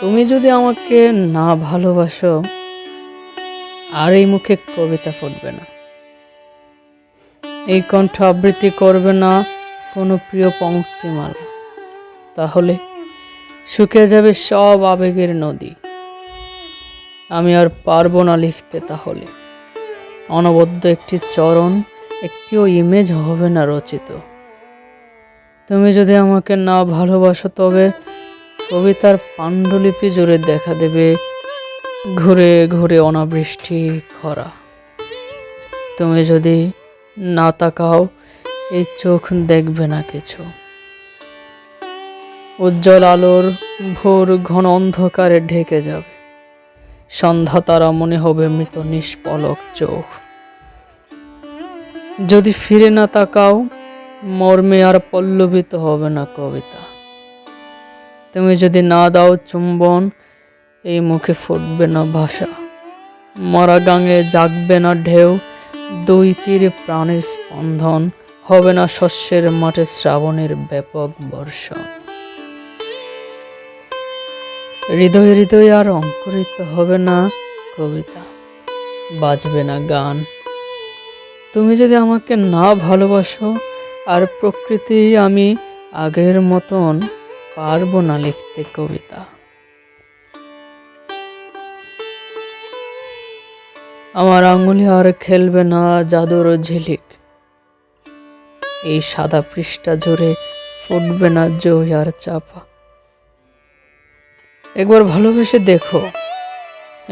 তুমি যদি আমাকে না ভালোবাসো, আর এই মুখে কবিতা ফুটবে না, এই কণ্ঠ আবৃত্তি করবে না কোনো প্রিয় পংক্তিমালা, তাহলে শুকিয়ে যাবে সব আবেগের নদী। আমি আর পারবো না লিখতে, তাহলে অনবদ্য একটি চরণ, একটিও ইমেজ হবে না রচিত। তুমি যদি আমাকে না ভালোবাসো, তবে কবিতার পাণ্ডুলিপি জুড়ে দেখা দেবে ঘুরে ঘুরে অনাবৃষ্টি খরা। তুমি যদি না তাকাও, এই চোখ দেখবে না কিছু। উজ্জ্বল আলোর ভোর ঘন অন্ধকারে ঢেকে যাবে, সন্ধ্যা তারা মনে হবে মৃত নিষ্পলক চোখ। যদি ফিরে না তাকাও, মর্মে আর পল্লবিত হবে না কবিতা। তুমি যদি না দাও চুম্বন, এই মুখে ফুটবে না ভাষা। মরা গাঙে জাগবে না ঢেউ, দুই তীরে প্রাণের স্পন্দন হবে না শস্যের মাঠে শ্রাবণের ব্যাপক বর্ষণ। হৃদয়ে হৃদয়ে আর অঙ্কুরিত হবে না কবিতা, বাজবে না গান। তুমি যদি আমাকে না ভালোবাসো, আর প্রকৃতি আমি আগের মতন পারবো না লিখতে কবিতা। আমার আঙুলে আর খেলবে না জাদুর ঝিলিক, এই সাদা পৃষ্ঠা জুড়ে ফুটবে না জয় আর চাপা। একবার ভালোবেসে দেখো,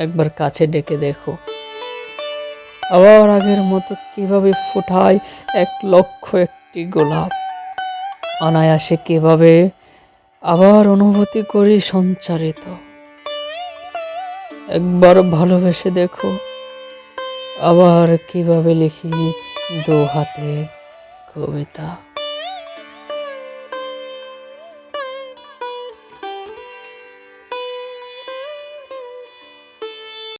একবার কাছে ডেকে দেখো, আবার আগের মতো কিভাবে ফুটায় 1,00,000 গোলাপ। অনায়াসে কিভাবে আবার অনুভূতি করি সঞ্চারিত। একবার ভালোবেসে দেখো, আবার কিভাবে লিখি দু হাতে কবিতা।